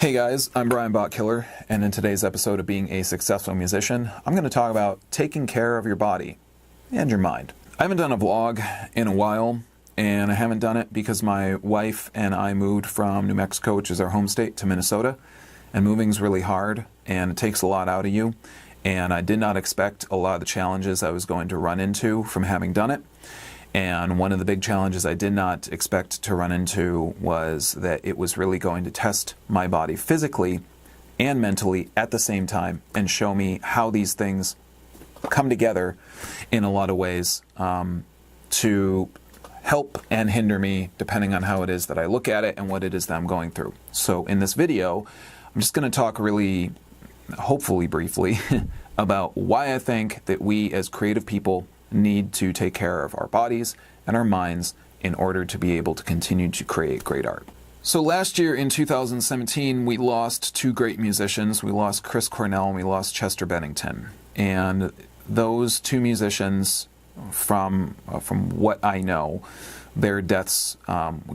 Hey guys, I'm Brian Botkiller, and in today's episode of Being a Successful Musician, I'm going to talk about taking care of your body and your mind. I haven't done a vlog in a while, and I haven't done it because my wife and I moved from New Mexico, which is our home state, to Minnesota, and moving's really hard, and it takes a lot out of you, and I did not expect a lot of the challenges I was going to run into from having done it. And one of the big challenges I did not expect to run into was that it was really going to test my body physically and mentally at the same time and show me how these things come together in a lot of ways to help and hinder me depending on how it is that I look at it and what it is that I'm going through. So in this video, I'm just going to talk really, hopefully briefly, about why I think that we as creative people need to take care of our bodies and our minds in order to be able to continue to create great art. So last year in 2017, we lost two great musicians. We lost Chris Cornell and we lost Chester Bennington. And those two musicians, from what I know, their deaths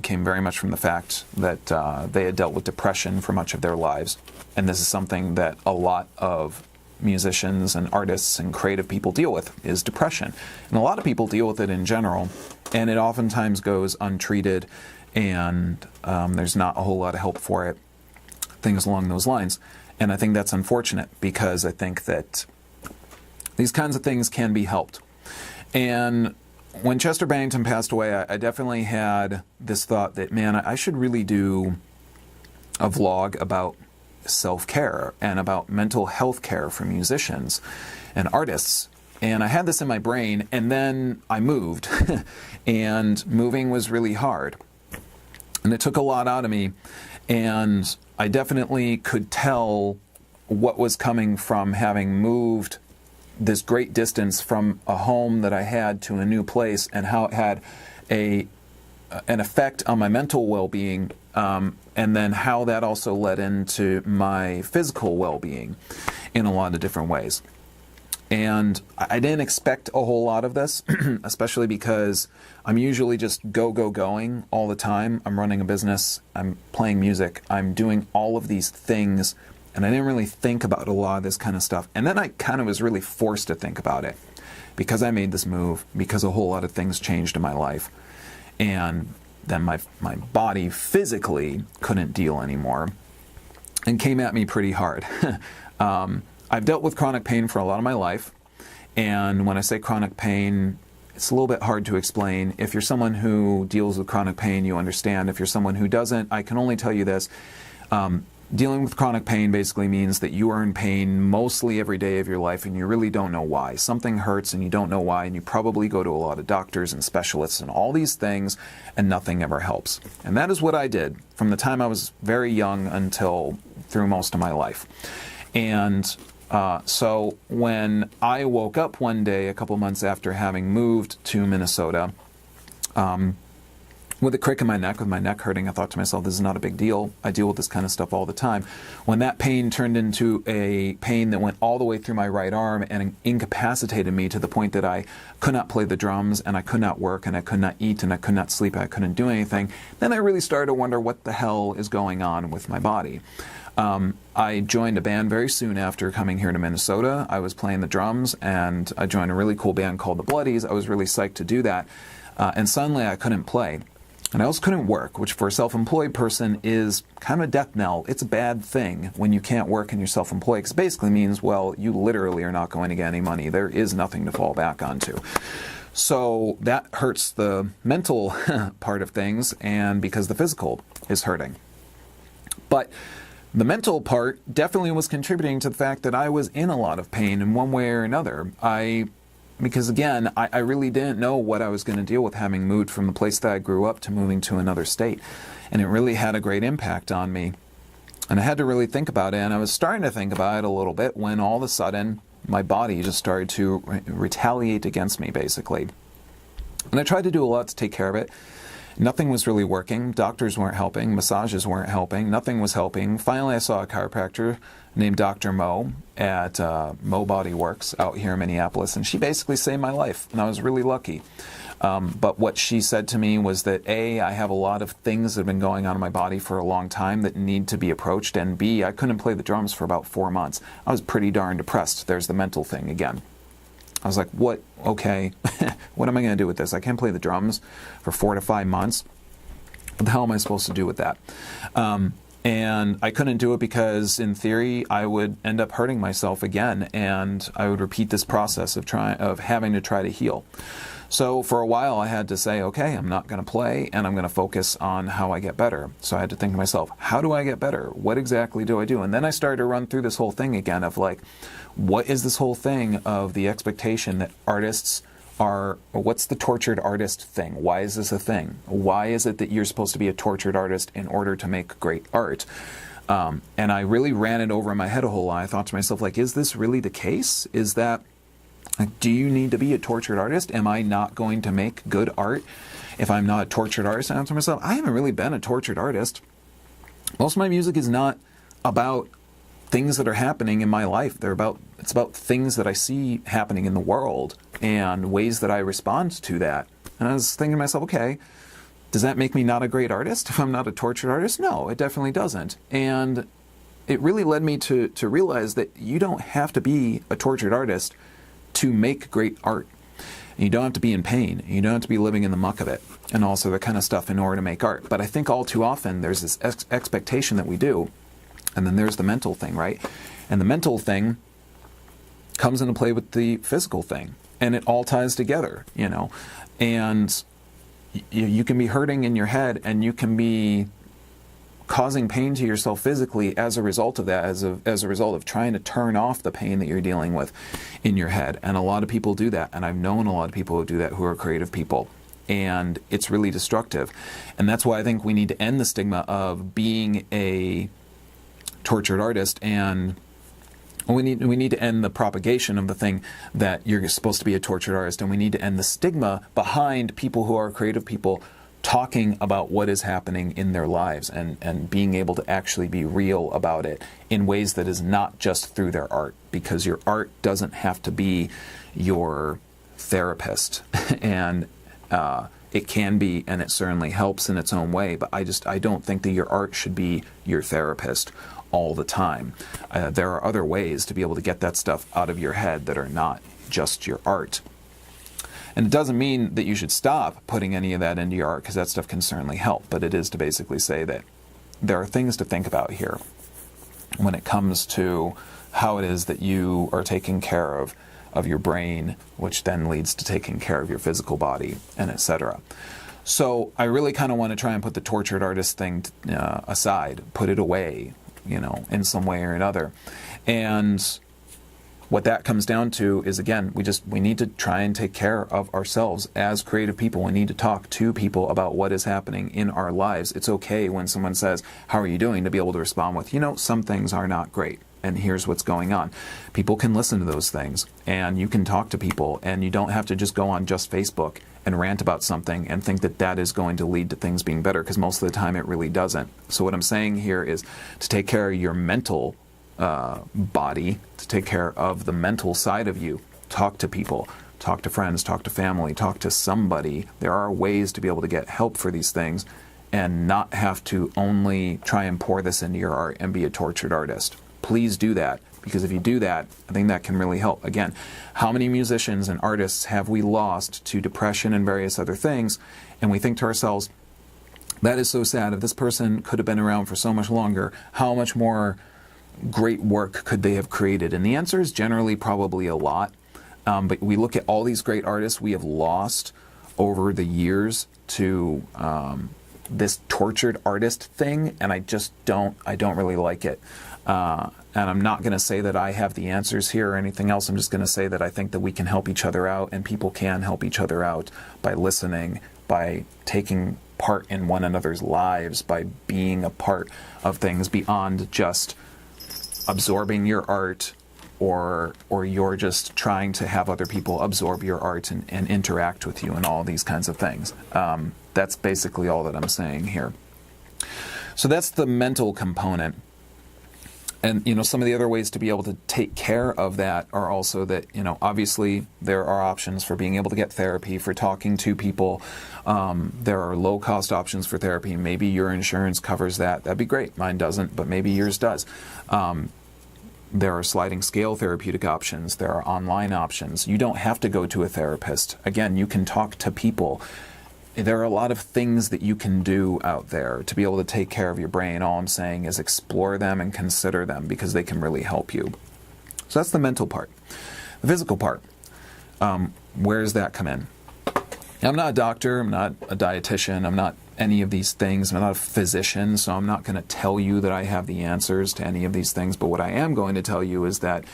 came very much from the fact that they had dealt with depression for much of their lives. And this is something that a lot of musicians and artists and creative people deal with, is depression. And a lot of people deal with it in general, and it oftentimes goes untreated, and there's not a whole lot of help for it, things along those lines. And I think that's unfortunate, because I think that these kinds of things can be helped. And when Chester Bennington passed away, I definitely had this thought that, man, I should really do a vlog about self-care and about mental health care for musicians and artists. And I had this in my brain, and then I moved. And moving was really hard. And it took a lot out of me. And I definitely could tell what was coming from having moved this great distance from a home that I had to a new place, and how it had an effect on my mental well-being, and then how that also led into my physical well-being in a lot of different ways. And I didn't expect a whole lot of this, especially because I'm usually just going all the time. I'm running a business, I'm playing music, I'm doing all of these things, and I didn't really think about a lot of this kind of stuff. And then I kind of was really forced to think about it because I made this move, because a whole lot of things changed in my life. And then my body physically couldn't deal anymore and came at me pretty hard. I've dealt with chronic pain for a lot of my life, and when I say chronic pain, it's a little bit hard to explain. If you're someone who deals with chronic pain, you understand. If you're someone who doesn't, I can only tell you this. Dealing with chronic pain basically means that you are in pain mostly every day of your life, and you really don't know why. Something hurts and you don't know why, and you probably go to a lot of doctors and specialists and all these things, and nothing ever helps. And that is what I did from the time I was very young until through most of my life. And so when I woke up one day a couple months after having moved to Minnesota, with a crick in my neck, with my neck hurting, I thought to myself, this is not a big deal. I deal with this kind of stuff all the time. When that pain turned into a pain that went all the way through my right arm and incapacitated me to the point that I could not play the drums, and I could not work, and I could not eat, and I could not sleep, and I couldn't do anything, then I really started to wonder what the hell is going on with my body. I joined a band very soon after coming here to Minnesota. I was playing the drums, and I joined a really cool band called the Bloodies. I was really psyched to do that. And suddenly I couldn't play. And I also couldn't work, which for a self-employed person is kind of a death knell. It's a bad thing when you can't work and you're self-employed, because it basically means, well, you literally are not going to get any money. There is nothing to fall back onto. So that hurts the mental part of things, and because the physical is hurting. But the mental part definitely was contributing to the fact that I was in a lot of pain in one way or another. Because again, I really didn't know what I was going to deal with having moved from the place that I grew up to moving to another state. And it really had a great impact on me. And I had to really think about it. And I was starting to think about it a little bit when all of a sudden my body just started to retaliate against me, basically. And I tried to do a lot to take care of it. Nothing was really working. Doctors weren't helping. Massages weren't helping. Nothing was helping. Finally, I saw a chiropractor named Dr. Mo at Mo Body Works out here in Minneapolis, and she basically saved my life, and I was really lucky. But what she said to me was that A, I have a lot of things that have been going on in my body for a long time that need to be approached, and B, I couldn't play the drums for about 4 months. I was pretty darn depressed. There's the mental thing again. I was like, what? Okay, what am I going to do with this? I can't play the drums for 4 to 5 months. What the hell am I supposed to do with that? And I couldn't do it because, in theory, I would end up hurting myself again, and I would repeat this process of having to try to heal. So for a while, I had to say, okay, I'm not going to play, and I'm going to focus on how I get better. So I had to think to myself, how do I get better? What exactly do I do? And then I started to run through this whole thing again of like, what is this whole thing of the expectation that artists are, what's the tortured artist thing? Why is this a thing? Why is it that you're supposed to be a tortured artist in order to make great art? And I really ran it over in my head a whole lot. I thought to myself, like, is this really the case? Is that, like, do you need to be a tortured artist? Am I not going to make good art if I'm not a tortured artist? And I thought to myself, I haven't really been a tortured artist. Most of my music is not about things that are happening in my life. It's about things that I see happening in the world and ways that I respond to that. And I was thinking to myself, okay, does that make me not a great artist if I'm not a tortured artist? No, it definitely doesn't. And it really led me to realize that you don't have to be a tortured artist to make great art. And you don't have to be in pain. You don't have to be living in the muck of it and also that kind of stuff in order to make art. But I think all too often there's this expectation that we do. And then there's the mental thing, right? And the mental thing comes into play with the physical thing. And it all ties together, you know. And you can be hurting in your head, and you can be causing pain to yourself physically as a result of that, as a result of trying to turn off the pain that you're dealing with in your head. And a lot of people do that. And I've known a lot of people who do that who are creative people. And it's really destructive. And that's why I think we need to end the stigma of being a tortured artist, and we need to end the propagation of the thing that you're supposed to be a tortured artist, and we need to end the stigma behind people who are creative people talking about what is happening in their lives and being able to actually be real about it in ways that is not just through their art, because your art doesn't have to be your therapist. And it can be, and it certainly helps in its own way, but I don't think that your art should be your therapist all the time. There are other ways to be able to get that stuff out of your head that are not just your art. And it doesn't mean that you should stop putting any of that into your art, because that stuff can certainly help, but it is to basically say that there are things to think about here when it comes to how it is that you are taking care of your brain, which then leads to taking care of your physical body, and etc. So I really kind of want to try and put the tortured artist thing aside, put it away, you know, in some way or another. And what that comes down to is, again, we need to try and take care of ourselves as creative people. We need to talk to people about what is happening in our lives. It's okay when someone says, "How are you doing?" to be able to respond with, you know, some things are not great, and here's what's going on. People can listen to those things, and you can talk to people, and you don't have to just go on just Facebook and rant about something and think that that is going to lead to things being better, because most of the time it really doesn't. So what I'm saying here is to take care of your mental body, to take care of the mental side of you. Talk to people, talk to friends, talk to family, talk to somebody. There are ways to be able to get help for these things and not have to only try and pour this into your art and be a tortured artist. Please do that, because if you do that, I think that can really help. Again, how many musicians and artists have we lost to depression and various other things, and we think to ourselves, that is so sad. If this person could have been around for so much longer, how much more great work could they have created? And the answer is generally probably a lot. But we look at all these great artists we have lost over the years to this tortured artist thing, and I don't really like it. And I'm not going to say that I have the answers here or anything else. I'm just going to say that I think that we can help each other out, and people can help each other out by listening, by taking part in one another's lives, by being a part of things beyond just absorbing your art, or you're just trying to have other people absorb your art and interact with you and all these kinds of things. That's basically all that I'm saying here. So that's the mental component. And, some of the other ways to be able to take care of that are also that, obviously there are options for being able to get therapy, for talking to people. There are low-cost options for therapy. Maybe your insurance covers that. That'd be great. Mine doesn't, but maybe yours does. There are sliding scale therapeutic options. There are online options. You don't have to go to a therapist. Again, you can talk to people. There are a lot of things that you can do out there to be able to take care of your brain. All I'm saying is explore them and consider them because they can really help you. So that's the mental part. The physical part, where does that come in? I'm not a doctor, I'm not a dietitian, I'm not any of these things, I'm not a physician, so I'm not going to tell you that I have the answers to any of these things, but what I am going to tell you is that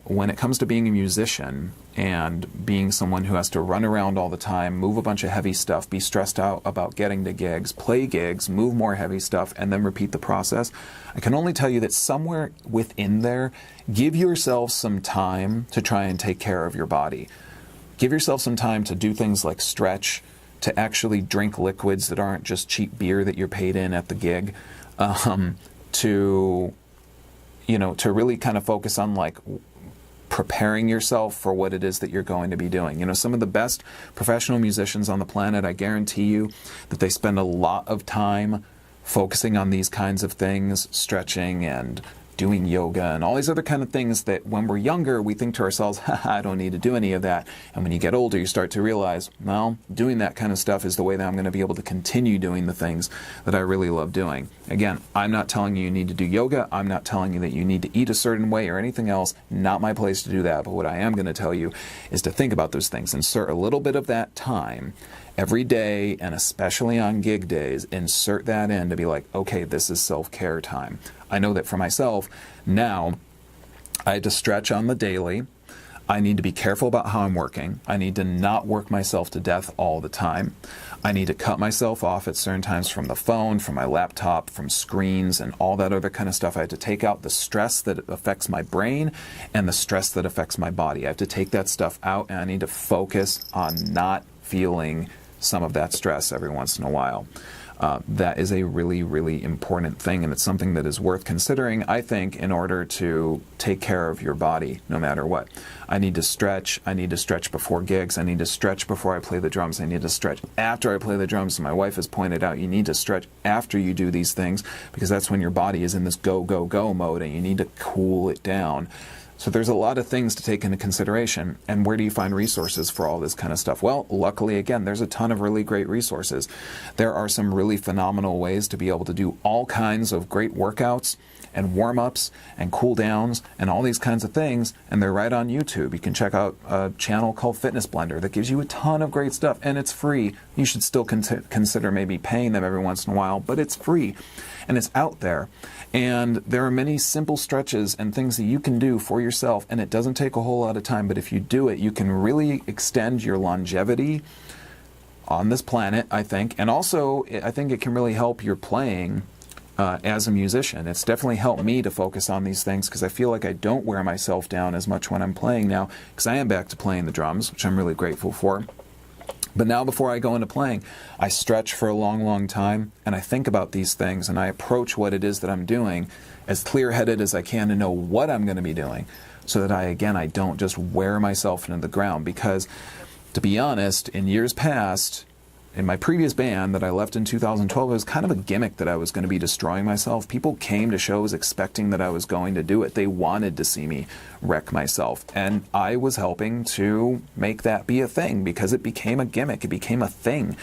when it comes to being a musician and being someone who has to run around all the time, move a bunch of heavy stuff, be stressed out about getting to gigs, play gigs, move more heavy stuff, and then repeat the process, I can only tell you that somewhere within there, give yourself some time to try and take care of your body. Give yourself some time to do things like stretch, to actually drink liquids that aren't just cheap beer that you're paid in at the gig, to really kind of focus on like preparing yourself for what it is that you're going to be doing. Some of the best professional musicians on the planet, I guarantee you that they spend a lot of time focusing on these kinds of things, stretching and doing yoga and all these other kind of things that when we're younger, we think to ourselves, I don't need to do any of that. And when you get older, you start to realize, well, doing that kind of stuff is the way that I'm going to be able to continue doing the things that I really love doing. Again, I'm not telling you need to do yoga. I'm not telling you that you need to eat a certain way or anything else. Not my place to do that. But what I am going to tell you is to think about those things. Insert a little bit of that time every day, and especially on gig days, insert that in to be like, okay, this is self-care time. I know that for myself, now, I had to stretch on the daily. I need to be careful about how I'm working. I need to not work myself to death all the time. I need to cut myself off at certain times from the phone, from my laptop, from screens, and all that other kind of stuff. I have to take out the stress that affects my brain and the stress that affects my body. I have to take that stuff out, and I need to focus on not feeling some of that stress every once in a while. That is a really, really important thing, and it's something that is worth considering, I think, in order to take care of your body no matter what. I need to stretch. I need to stretch before gigs. I need to stretch before I play the drums. I need to stretch after I play the drums. And my wife has pointed out you need to stretch after you do these things because that's when your body is in this go, go, go mode, and you need to cool it down. So there's a lot of things to take into consideration. And where do you find resources for all this kind of stuff? Well, luckily, again, there's a ton of really great resources. There are some really phenomenal ways to be able to do all kinds of great workouts and warm-ups and cool-downs and all these kinds of things, and they're right on YouTube. You can check out a channel called Fitness Blender that gives you a ton of great stuff, and it's free. You should still consider maybe paying them every once in a while, but it's free, and it's out there. And there are many simple stretches and things that you can do for yourself, and it doesn't take a whole lot of time, but if you do it, you can really extend your longevity on this planet, I think. And also, I think it can really help your playing as a musician. It's definitely helped me to focus on these things because I feel like I don't wear myself down as much when I'm playing now, because I am back to playing the drums, which I'm really grateful for. But now before I go into playing, I stretch for a long, long time, and I think about these things, and I approach what it is that I'm doing as clear-headed as I can to know what I'm going to be doing, so that I don't just wear myself into the ground. Because, to be honest, in years past, in my previous band that I left in 2012, it was kind of a gimmick that I was going to be destroying myself. People came to shows expecting that I was going to do it. They wanted to see me wreck myself. And I was helping to make that be a thing because it became a gimmick. It became a thing.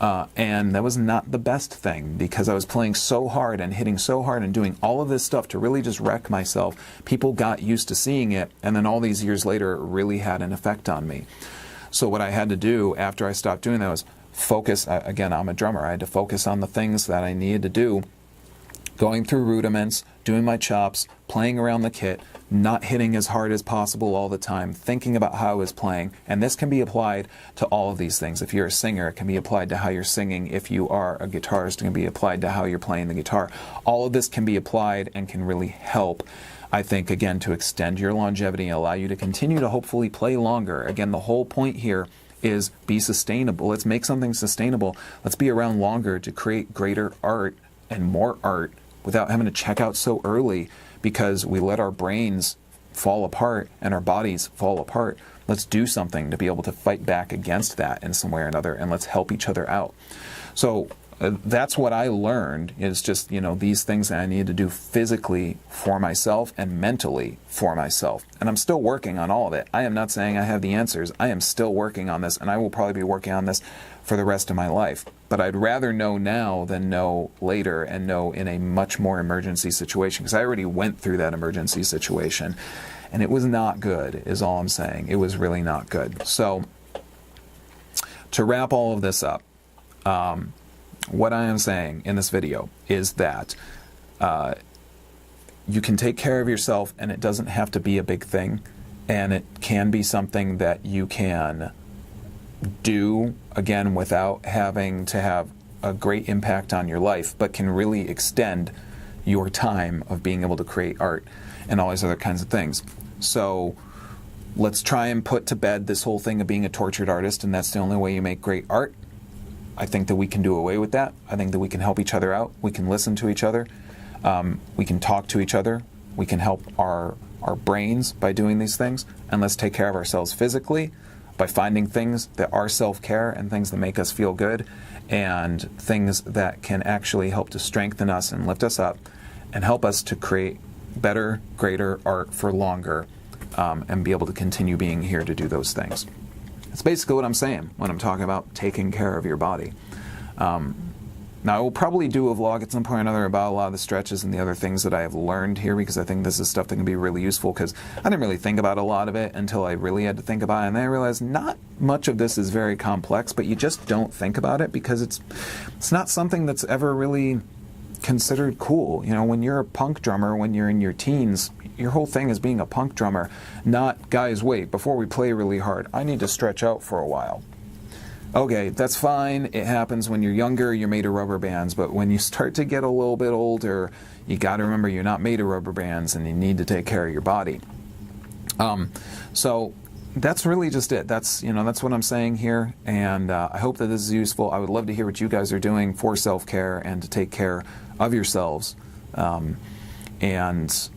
And that was not the best thing because I was playing so hard and hitting so hard and doing all of this stuff to really just wreck myself. People got used to seeing it, and then all these years later, it really had an effect on me. So what I had to do after I stopped doing that was focus. Again, I'm a drummer. I had to focus on the things that I needed to do, going through rudiments, doing my chops, playing around the kit, not hitting as hard as possible all the time, thinking about how I was playing. And this can be applied to all of these things. If you're a singer, it can be applied to how you're singing. If you are a guitarist, it can be applied to how you're playing the guitar. All of this can be applied and can really help, I think, again, to extend your longevity and allow you to continue to hopefully play longer. Again, the whole point here is be sustainable. Let's make something sustainable. Let's be around longer to create greater art and more art without having to check out so early because we let our brains fall apart and our bodies fall apart. Let's do something to be able to fight back against that in some way or another, and let's help each other out. So that's what I learned, is just, these things that I need to do physically for myself and mentally for myself. And I'm still working on all of it. I am not saying I have the answers. I am still working on this, and I will probably be working on this for the rest of my life. But I'd rather know now than know later, and know in a much more emergency situation, because I already went through that emergency situation. And it was not good, is all I'm saying. It was really not good. So, to wrap all of this up, what I am saying in this video is that you can take care of yourself, and it doesn't have to be a big thing. And it can be something that you can do, again, without having to have a great impact on your life, but can really extend your time of being able to create art and all these other kinds of things. So let's try and put to bed this whole thing of being a tortured artist, and that's the only way you make great art. I think that we can do away with that. I think that we can help each other out. We can listen to each other. We can talk to each other. We can help our brains by doing these things. And let's take care of ourselves physically by finding things that are self-care and things that make us feel good and things that can actually help to strengthen us and lift us up and help us to create better, greater art for longer, and be able to continue being here to do those things. It's basically what I'm saying when I'm talking about taking care of your body. Now, I will probably do a vlog at some point or another about a lot of the stretches and the other things that I have learned here, because I think this is stuff that can be really useful, because I didn't really think about a lot of it until I really had to think about it, and then I realized not much of this is very complex, but you just don't think about it because it's not something that's ever really considered cool. When you're a punk drummer, when you're in your teens, your whole thing is being a punk drummer, not, guys, wait, before we play really hard, I need to stretch out for a while. Okay, that's fine. It happens when you're younger, you're made of rubber bands, but when you start to get a little bit older, you got to remember you're not made of rubber bands, and you need to take care of your body. So that's really just it. That's what I'm saying here, and I hope that this is useful. I would love to hear what you guys are doing for self-care and to take care of yourselves, and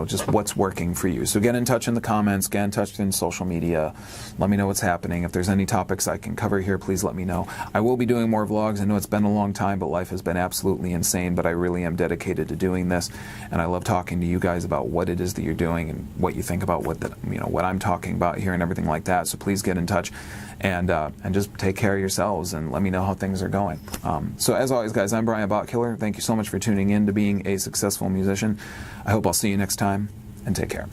just what's working for you. So get in touch in the comments, get in touch in social media. Let me know what's happening. If there's any topics I can cover here, please let me know. I will be doing more vlogs. I know it's been a long time, but life has been absolutely insane, but I really am dedicated to doing this, and I love talking to you guys about what it is that you're doing and what you think about what I'm talking about here and everything like that. So please get in touch and just take care of yourselves and let me know how things are going. So as always, guys, I'm Brian Botkiller. Thank you so much for tuning in to Being a Successful Musician. I hope I'll see you next time, and take care.